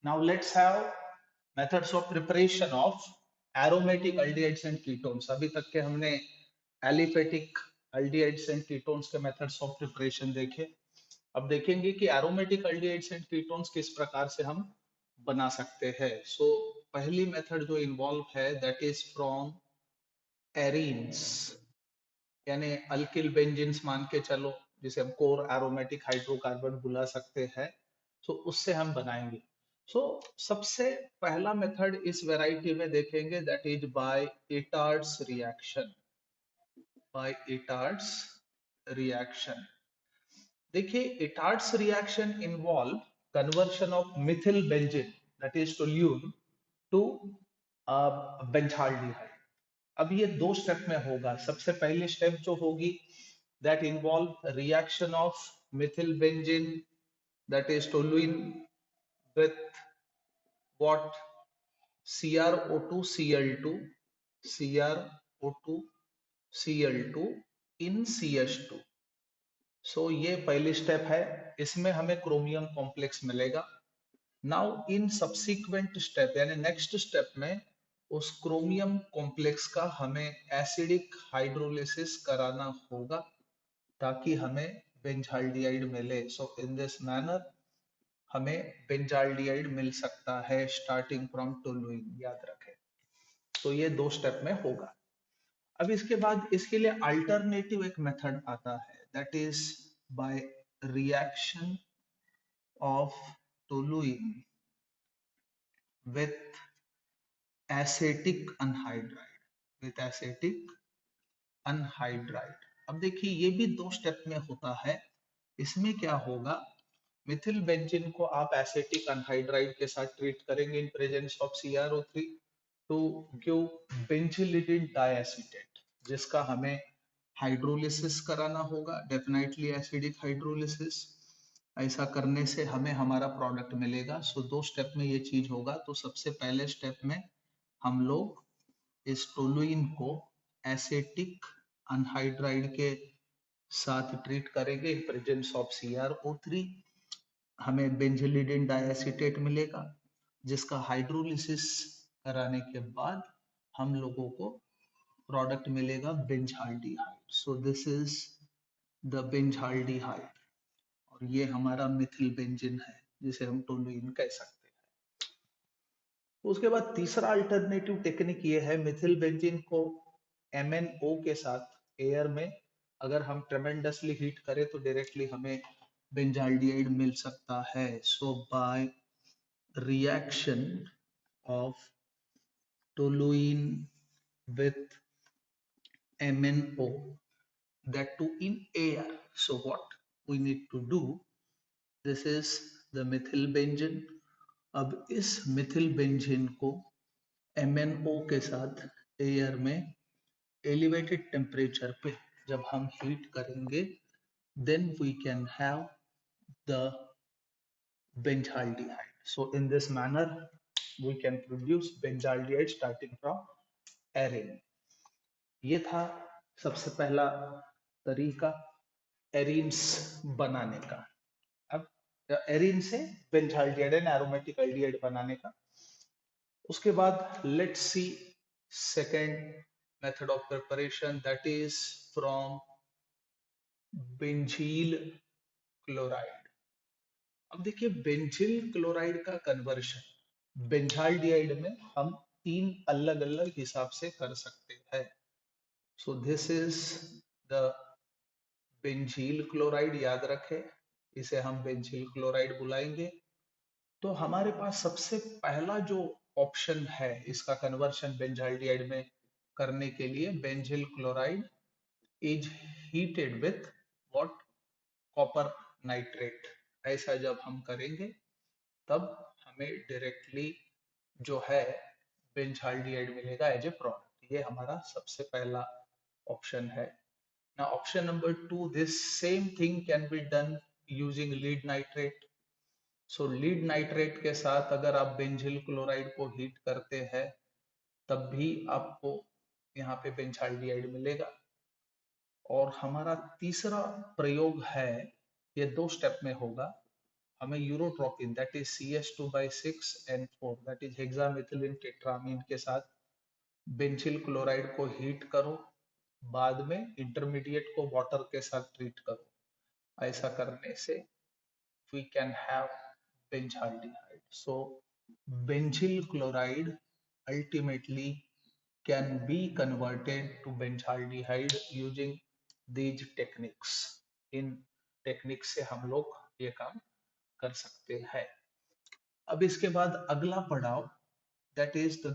Now let's have methods of preparation of aromatic aldehydes and ketones. अभी तक के हमने aliphatic aldehydes and ketones के methods of preparation देखे. अब देखेंगे कि aromatic aldehydes and ketones किस प्रकार से हम बना सकते हैं. So पहली मेथड जो इन्वॉल्व है that is from एरीन्स, यानी अल्किल बेंजीन्स मान के चलो, जिसे हम कोर एरोमेटिक हाइड्रोकार्बन बुला सकते हैं. सो उससे हम बनाएंगे. सो सबसे पहला मेथड इस वैरायटी में देखेंगे that is by Etard's reaction. By Etard's reaction देखिए, Etard's reaction involve conversion of methyl benzene that is toluene to benzaldehyde. अब ये दो स्टेप में होगा. सबसे पहली स्टेप जो होगी that involve reaction of methyl benzene that is toluene with what CrO2 Cl2 CrO2 Cl2 in CH2. सो ये पहली स्टेप है. इसमें हमें क्रोमियम कॉम्प्लेक्स मिलेगा. नाउ इन सब्सिक्वेंट स्टेप यानी नेक्स्ट स्टेप में उस क्रोमियम कॉम्प्लेक्स का हमें एसिडिक हाइड्रोलिसिस कराना होगा ताकि हमें बेंजाल्डिहाइड मिले. सो इन दिस मैनर हमें बेंजाल्डिहाइड मिल सकता है स्टार्टिंग फ्रॉम टोलुइन. याद रखें. तो ये दो स्टेप में होगा. अब इसके बाद इसके लिए अल्टरनेटिव एक मेथड आता है that is bye reaction of toluene with acetic anhydride. With acetic anhydride. अब देखिए, ये भी दो स्टेप में होता है. इसमें क्या होगा, मिथिल बेंजीन को आप एसिटिक अनहाइड्राइड के साथ ट्रीट करेंगे in presence of CrO3 to give benzylidene diacetate, जिसका हमें हाइड्रोलिसिस कराना होगा. Definitely acidic hydrolysis. ऐसा करने से हमें हमारा प्रोडक्ट मिलेगा. सो दो स्टेप में ये चीज होगा. तो सबसे पहले स्टेप में हम लोग इस टोलुइन को एसिटिक अनहाइड्राइड के साथ ट्रीट करेंगे इन प्रेजेंस ऑफ CrO3. हमें बेंजिलिडिन डाइएसिटेट मिलेगा, जिसका हाइड्रोलिसिस कराने के बाद हम लोगों को प्रोडक्ट मिलेगा benzaldehyde. So this is the benzaldehyde. और ये हमारा मिथिल बेंजीन है जिसे हम टोलुइन कह सकते हैं. उसके बाद तीसरा अल्टरनेटिव टेक्निक ये है, मिथिल बेंजीन को MnO के साथ एयर में अगर हम ट्रेमेंडसली हीट करें तो डायरेक्टली हमें बेंजाल्डिहाइड मिल सकता है. So by reaction of toluene with MnO, that too in air. So what we need to do, this is the methyl benzene. अब इस मिथिल बेंजीन को MnO के साथ एयर में एलिवेटेड टेम्परेचर पे जब हम हीट करेंगे, then we can have the benzaldehyde. So in this manner we can produce benzaldehyde starting from arene. ये था सबसे पहला तरीका एरीन्स बनाने का. अब एरीन से बेंजाल्डिहाइड एंड एरोमेटिक एल्डिहाइड बनाने का. उसके बाद let's see second method of preparation that is from बेंजील chloride. अब देखिए, बेंजील क्लोराइड का कन्वर्शन बेंजाल्डिहाइड में हम तीन अलग अलग हिसाब से कर सकते हैं. सो दिस इज द बेंजील क्लोराइड. याद रखें, इसे हम बेंजील क्लोराइड बुलाएंगे. तो हमारे पास सबसे पहला जो ऑप्शन है इसका कन्वर्शन बेंजाल्डिहाइड में करने के लिए, बेंजील chloride is heated with what, copper nitrate. ऐसा जब हम करेंगे तब हमें डायरेक्टली जो है बेंजाल्डिहाइड मिलेगा एज ए प्रोडक्ट. ये हमारा सबसे पहला ऑप्शन है. Now option number 2, this same thing can be done using lead nitrate. So lead nitrate के साथ अगर आप बेंजील क्लोराइड को हीट करते हैं तब भी आपको यहाँ पे बेंजाल्डिहाइड मिलेगा. और हमारा तीसरा प्रयोग है, ये दो स्टेप में होगा. हमें urotropin that is CH2/6N4 that is hexamethylene tetramine के साथ बेंजील क्लोराइड को हीट करो, बाद में इंटरमीडिएट को वाटर के साथ ट्रीट करो। ऐसा करने से we can have benzaldehyde. So benzyl chloride ultimately can be converted to benzaldehyde using these techniques. In technique से हम लोग ये काम कर सकते हैं। अब इसके बाद अगला पड़ाव that is the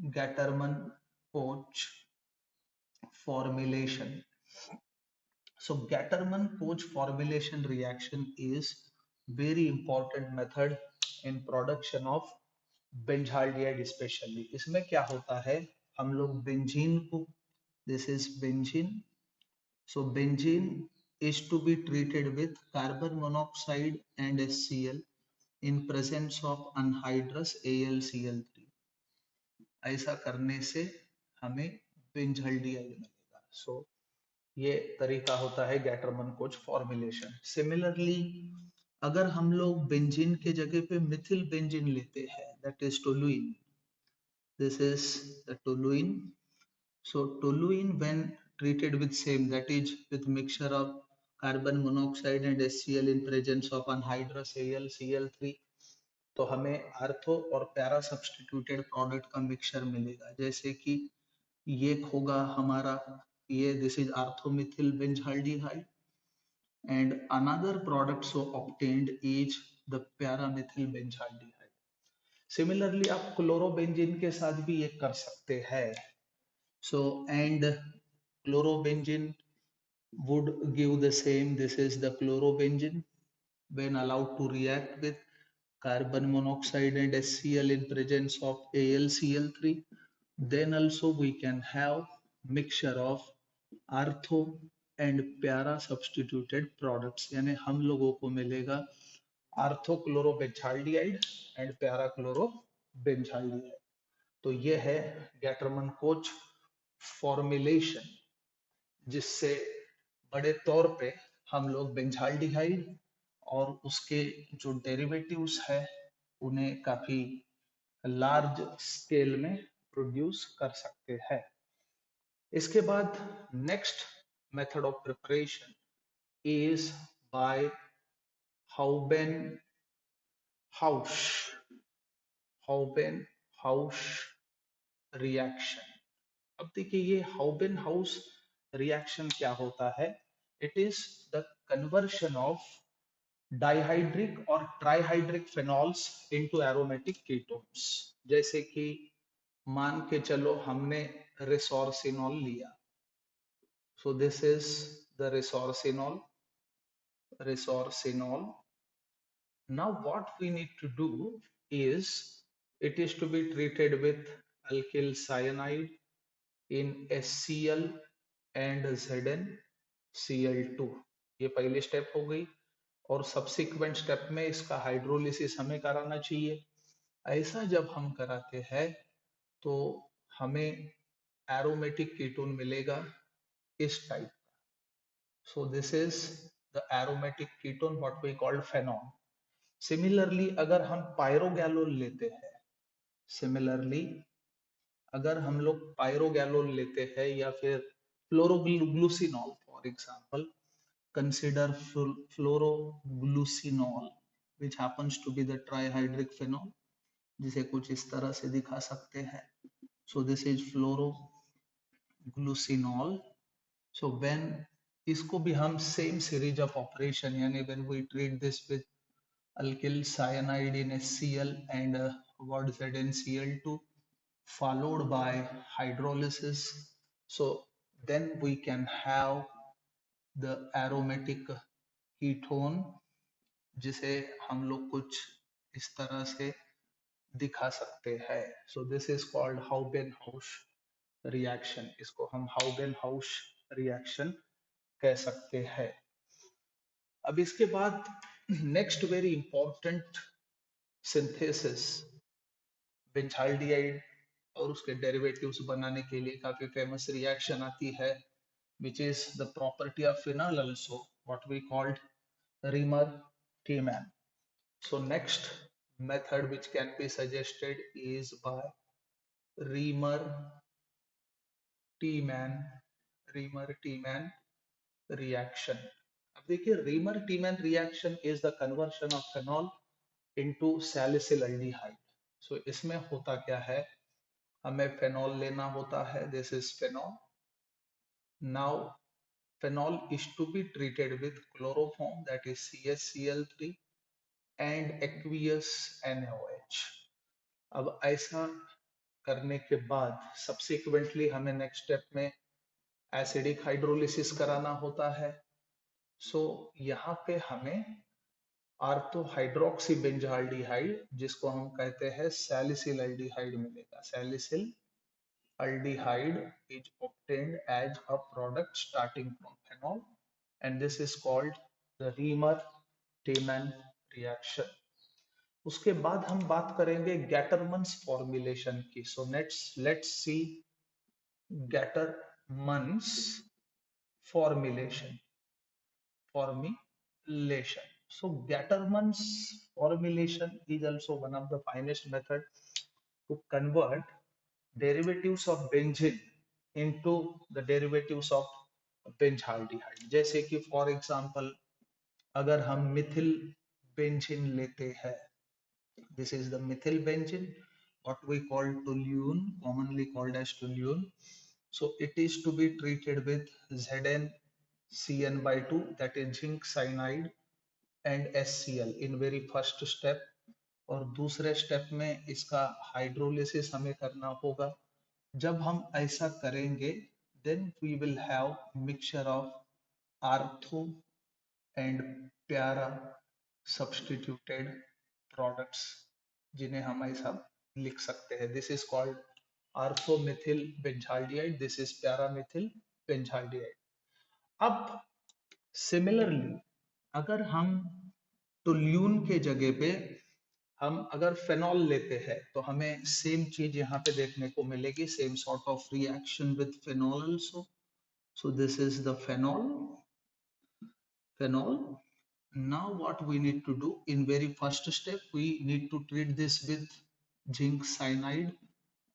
Gattermann Koch formulation. So Gatterman-Koch formulation reaction is very important method in production of benzaldehyde especially. इसमें क्या होता है, हम लोग बेंजीन को, this is benzene, so benzene is to be treated with carbon monoxide and HCl in presence of anhydrous AlCl3. ऐसा करने से हमें बेंजाल्डिहाइड मिलेगा। सो ये तरीका होता है गैटरमन कोच फॉर्मुलेशन। सिमिलरली अगर हम लोग बेंजीन के जगह पे मिथिल बेंजीन लेते हैं that is toluene, this is the toluene. So toluene when treated with same that is with mixture of carbon monoxide and HCl in presence of anhydrous AlCl3, तो हमें आर्थो और पैरा सब्स्टिट्यूटेड प्रोडक्ट का mixture मिलेगा। जैसे कि ये होगा हमारा, ये this is ortho methyl benzaldehyde and another product so obtained is the paramethyl benzaldehyde. Similarly आप क्लोरोबेंजीन के साथ भी ये कर सकते हैं। So and chlorobenzene would give the same, this is the chlorobenzene when allowed to react with carbon monoxide and HCl in presence of AlCl3, then also we can have mixture of ortho and प्यारा substituted products, यानी हम लोगों को मिलेगा आर्थोक्लोरोबेंजाल्डिहाइड and प्यारा क्लोरोबेंजाल्डिहाइड। तो ये है गैटरमन कोच फॉर्मुलेशन, जिससे बड़े तौर पे हम लोग बेंजाल्डिहाइड और उसके जो डेरिवेटिव्स है उन्हें काफी लार्ज स्केल में प्रोड्यूस कर सकते हैं। इसके बाद next method of preparation is by Houben Hoesch Houben Hoesch reaction. अब देखिए ये हाउबेन हाउस रिएक्शन क्या होता है, it is the conversion of dihydric और trihydric phenols into aromatic ketones. जैसे कि मान के चलो हमने रिसोर्सिनॉल लिया, so this is the resorcinol. Now what we need to do is it is to be treated with alkyl cyanide in HCl and ZnCl2। ये पहली स्टेप हो गई, और सब्सिक्वेंट स्टेप में इसका हाइड्रोलिसिस हमें कराना चाहिए। ऐसा जब हम कराते हैं तो हमें एरोमेटिक कीटोन मिलेगा इस type. So this is the aromatic ketone what we called phenol. Similarly अगर हम पायरोगैलोल लेते हैं, सिमिलरली अगर हम लोग पायरोगैलोल लेते हैं या फिर phloroglucinol for example, consider phloroglucinol which happens to be the trihydric phenol, जिसे कुछ इस तरह से दिखा सकते हैं। So this is फ्लोरोग्लूसिनॉल। So when इसको भी हम सेम सीरीज ऑफ ऑपरेशन, यानी when we treat this with alkyl cyanide in HCl and what ZnCl2 followed by hydrolysis, so then we can have the aromatic ketone, जिसे हम लोग कुछ इस तरह से दिखा सकते हैं। So this is called Haubenhaus reaction, इसको हम Haubenhaus reaction कह सकते हैं। अब इसके बाद next very important synthesis, benzaldehyde और उसके डेरिवेटिव्स बनाने के लिए काफी फेमस रिएक्शन आती है, which is the property of phenol also what we called Reamer T-man. So next method which can be suggested is by Reamer T-man, Reamer T-man reaction. अब देखिए Reimer Tiemann reaction is the conversion of phenol into salicyl aldehyde. So इसमें होता क्या है, हमें phenol लेना होता है. This is phenol. Now phenol is to be treated with chloroform, that is CaCl3 and aqueous NaOH. अब ऐसा करने के बाद सब्सिक्वेंटली हमें नेक्स्ट स्टेप में एसिडिक हाइड्रोलिसिस कराना होता है. सो यहाँ पे हमें आर्थो हाइड्रोक्सी बेंजाल्डिहाइड, जिसको हम कहते हैं सैलिसिल एल्डिहाइड, मिलेगा. Salicyl aldehyde is obtained as a product starting from phenol, and this is called the Reamer-Tiemann reaction. उसके बाद हम बात करेंगे गैटरमन्स फॉर्मुलेशन की. So let's see Gattermann's formulation. Formulation. So Gattermann's formulation is also one of the finest method to convert derivatives of benzene into the derivatives of benzaldehyde. जैसे कि for example अगर हम मिथिल बेंजीन लेते हैं, this is the methyl benzene, what we call toluene, commonly called as toluene. So it is to be treated with ZnCN by 2, that is zinc cyanide, and HCl in very first step. और दूसरे step में इसका hydrolysis हमें करना होगा. जब हम ऐसा करेंगे then we will have mixture of artho and para substituted products, जिन्हें हम ऐसा लिख सकते हैं. This is called orthomethyl benzaldehyde, this is paramethyl benzaldehyde. अब सिमिलरली अगर हम टोल्यून के जगह पे हम अगर फेनॉल लेते हैं तो हमें सेम चीज यहाँ पे देखने को मिलेगी. Same sort of reaction with phenol also. So this is the phenol. Now what we need to do in very first step, we need to treat this with zinc cyanide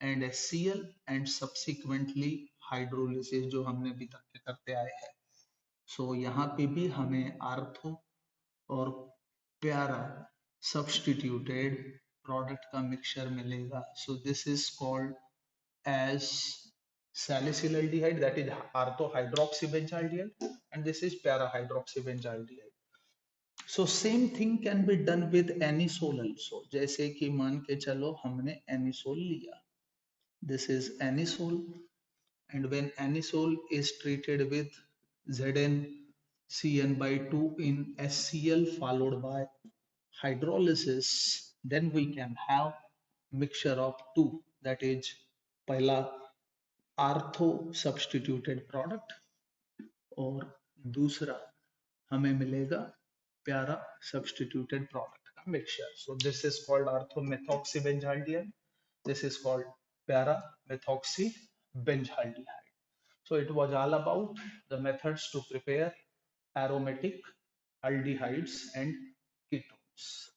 and HCl and subsequently hydrolysis, जो हमने अभी तक के करते आए हैं. सो यहाँ पे भी हमें आर्थो और प्यारा सब्स्टिट्यूटेड प्रोडक्ट का मिक्सचर मिलेगा. सो this is called as salicyl aldehyde, that is ortho hydroxybenzaldehyde, and this is para hydroxybenzaldehyde. So same thing can be done with anisole also. जैसे कि मान के चलो हमने anisole लिया, this is anisole, and when anisole is treated with ZnCN by 2 in HCl followed by hydrolysis, then we can have mixture of two, that is पहला ortho substituted product और दूसरा हमें मिलेगा प्यारा सब्स्टिट्यूटेड प्रोडक्ट का mixture. So this is called orthomethoxybenzaldehyde, this is called para methoxybenzaldehyde. So it was all about the methods to prepare aromatic aldehydes and ketones.